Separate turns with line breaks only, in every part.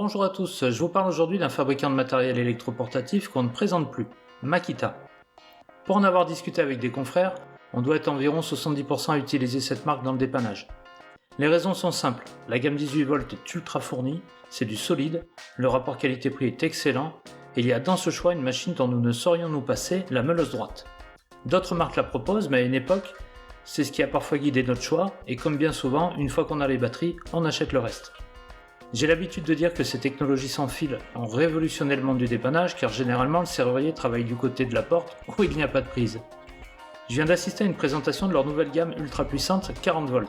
Bonjour à tous, je vous parle aujourd'hui d'un fabricant de matériel électroportatif qu'on ne présente plus, Makita. Pour en avoir discuté avec des confrères, on doit être environ 70% à utiliser cette marque dans le dépannage. Les raisons sont simples, la gamme 18V est ultra fournie, c'est du solide, le rapport qualité-prix est excellent, et il y a dans ce choix une machine dont nous ne saurions nous passer, la meuleuse droite. D'autres marques la proposent, mais à une époque, c'est ce qui a parfois guidé notre choix, et comme bien souvent, une fois qu'on a les batteries, on achète le reste. J'ai l'habitude de dire que ces technologies sans fil ont révolutionné le monde du dépannage car généralement le serrurier travaille du côté de la porte où il n'y a pas de prise. Je viens d'assister à une présentation de leur nouvelle gamme ultra puissante 40V.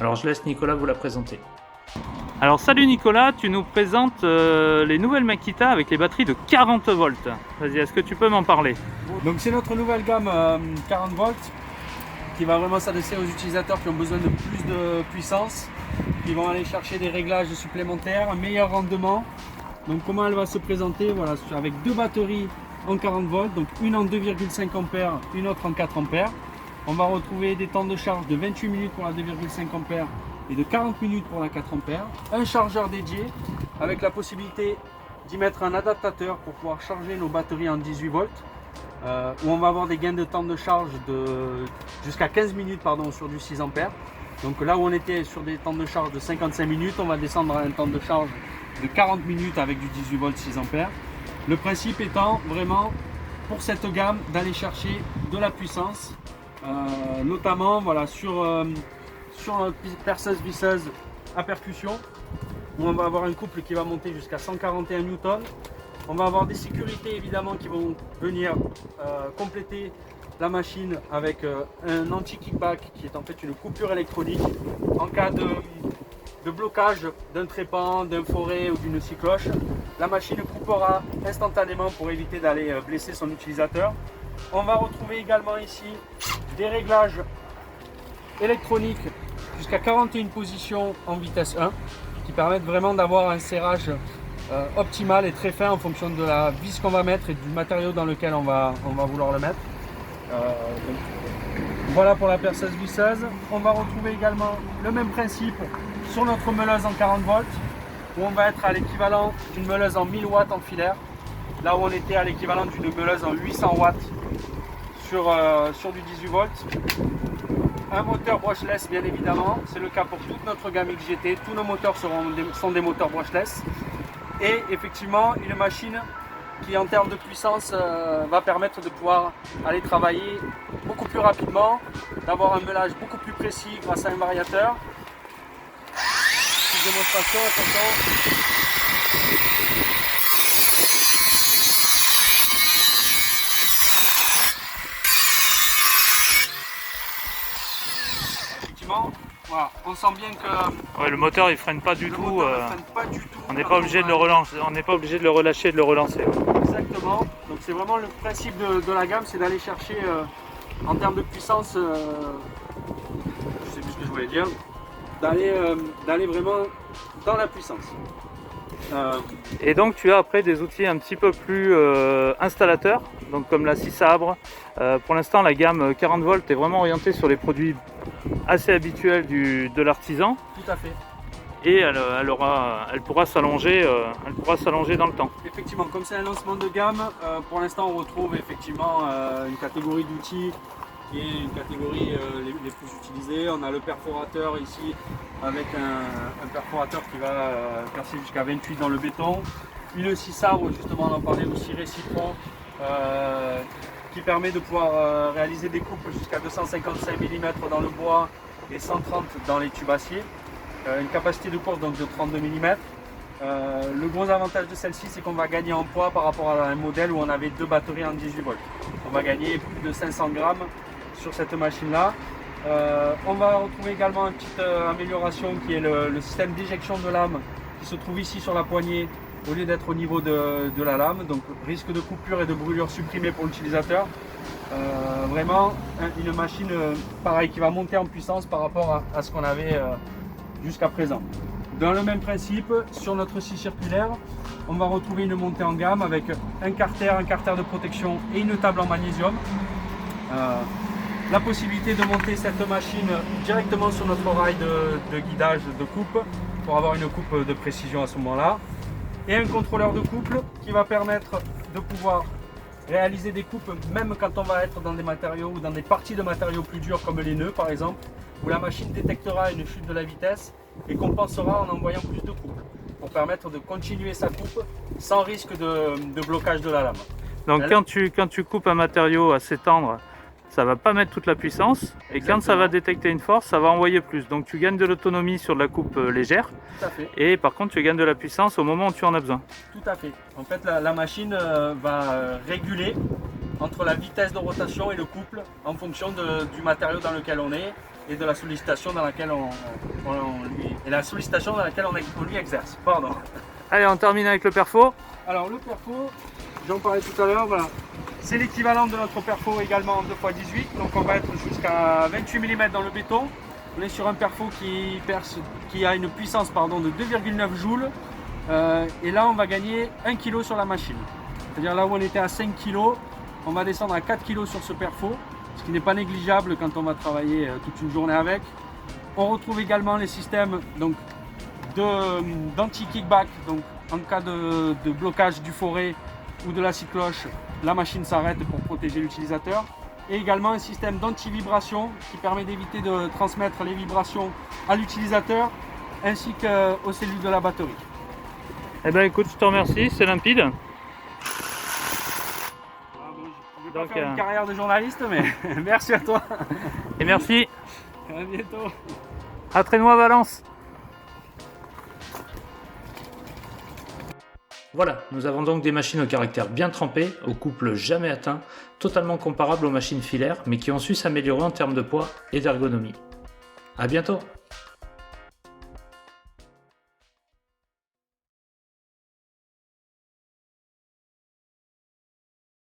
Alors je laisse Nicolas vous la présenter.
Alors salut Nicolas, tu nous présentes les nouvelles Makita avec les batteries de 40V. Vas-y, est-ce que tu peux m'en parler?
Donc c'est notre nouvelle gamme 40V qui va vraiment s'adresser aux utilisateurs qui ont besoin de plus de puissance, qui vont aller chercher des réglages supplémentaires, un meilleur rendement. Donc comment elle va se présenter? Voilà, avec deux batteries en 40V, donc une en 2,5 A, une autre en 4 A. On va retrouver des temps de charge de 28 minutes pour la 2,5 A et de 40 minutes pour la 4 A. Un chargeur dédié avec la possibilité d'y mettre un adaptateur pour pouvoir charger nos batteries en 18V. Où on va avoir des gains de temps de charge de jusqu'à 15 minutes sur du 6 A. Donc là où on était sur des temps de charge de 55 minutes, on va descendre à un temps de charge de 40 minutes avec du 18V 6 A. Le principe étant vraiment pour cette gamme d'aller chercher de la puissance, notamment voilà, sur notre perceuse visseuse à percussion, où on va avoir un couple qui va monter jusqu'à 141 Newton. On va avoir des sécurités évidemment qui vont venir compléter la machine avec un anti-kickback qui est en fait une coupure électronique en cas de blocage d'un trépan, d'un forêt ou d'une scie cloche. La machine coupera instantanément pour éviter d'aller blesser son utilisateur. On va retrouver également ici des réglages électroniques jusqu'à 41 positions en vitesse 1 qui permettent vraiment d'avoir un serrage optimal et très fin en fonction de la vis qu'on va mettre et du matériau dans lequel on va vouloir le mettre. Donc, voilà pour la perceuse visseuse. On va retrouver également le même principe sur notre meuleuse en 40V où on va être à l'équivalent d'une meuleuse en 1000 watts en filaire, là où on était à l'équivalent d'une meuleuse en 800 watts sur du 18V. Un moteur brushless bien évidemment, c'est le cas pour toute notre gamme XGT, tous nos moteurs sont des moteurs brushless. Et effectivement une machine qui en termes de puissance va permettre de pouvoir aller travailler beaucoup plus rapidement, d'avoir un meulage beaucoup plus précis grâce à un variateur. Petite démonstration, attention. Effectivement, voilà, on sent bien que
Ouais, le moteur il freine pas du tout. On n'est pas obligé de le relancer, on n'est pas obligé de le relâcher et de le relancer.
Exactement. Donc c'est vraiment le principe de la gamme, c'est d'aller chercher en termes de puissance, je sais plus ce que je voulais dire, d'aller vraiment dans la puissance.
Et donc tu as après des outils un petit peu plus installateurs, donc comme la scie sabre. Pour l'instant la gamme 40V est vraiment orientée sur les produits assez habituels de l'artisan.
Tout à fait.
Et elle pourra s'allonger dans le temps.
Effectivement, comme c'est un lancement de gamme, pour l'instant on retrouve effectivement une catégorie d'outils qui est une catégorie les plus utilisées. On a le perforateur ici avec un perforateur qui va percer jusqu'à 28 dans le béton. Une scie sabre, justement on en parlait aussi, Récipro, qui permet de pouvoir réaliser des coupes jusqu'à 255 mm dans le bois et 130 dans les tubes acier. Une capacité de course donc de 32 mm. Le gros avantage de celle-ci, c'est qu'on va gagner en poids par rapport à un modèle où on avait deux batteries en 18V. On va gagner plus de 500 grammes sur cette machine-là. On va retrouver également une petite amélioration qui est le système d'éjection de lame qui se trouve ici sur la poignée au lieu d'être au niveau de la lame. Donc risque de coupure et de brûlure supprimé pour l'utilisateur. Vraiment une machine pareil qui va monter en puissance par rapport à ce qu'on avait jusqu'à présent. Dans le même principe, sur notre scie circulaire, on va retrouver une montée en gamme avec un carter de protection et une table en magnésium. La possibilité de monter cette machine directement sur notre rail de guidage de coupe pour avoir une coupe de précision à ce moment-là. et un contrôleur de couple qui va permettre de pouvoir réaliser des coupes même quand on va être dans des matériaux ou dans des parties de matériaux plus durs comme les nœuds par exemple, où la machine détectera une chute de la vitesse et compensera en envoyant plus de coupes pour permettre de continuer sa coupe sans risque de blocage de la lame.
Donc quand tu coupes un matériau assez tendre, ça va pas mettre toute la puissance, et quand ça va détecter une force, ça va envoyer plus. Donc tu gagnes de l'autonomie sur de la coupe légère,
Tout à fait.
et par contre tu gagnes de la puissance au moment où tu en as besoin.
Tout à fait. En fait, la machine va réguler entre la vitesse de rotation et le couple en fonction du matériau dans lequel on est et de la sollicitation dans laquelle on lui exerce. Pardon.
Allez, on termine avec le perfo.
Alors le perfo, j'en parlais tout à l'heure, voilà. C'est l'équivalent de notre perfo également en 2x18, donc on va être jusqu'à 28 mm dans le béton. On est sur un perfo qui a une puissance de 2,9 joules et là on va gagner 1 kg sur la machine. C'est-à-dire là où on était à 5 kg, on va descendre à 4 kg sur ce perfo, ce qui n'est pas négligeable quand on va travailler toute une journée avec. On retrouve également les systèmes d'anti-kickback, donc en cas de blocage du forêt ou de la scie-cloche, la machine s'arrête pour protéger l'utilisateur. Et également un système d'anti-vibration qui permet d'éviter de transmettre les vibrations à l'utilisateur ainsi qu'aux cellules de la batterie.
Eh bien écoute, je te remercie, c'est limpide.
Je vais pas faire une carrière de journaliste, mais merci à toi.
Et merci.
À bientôt.
À Trénois à Valence.
Voilà, nous avons donc des machines au caractère bien trempé, au couple jamais atteint, totalement comparables aux machines filaires, mais qui ont su s'améliorer en termes de poids et d'ergonomie. A bientôt!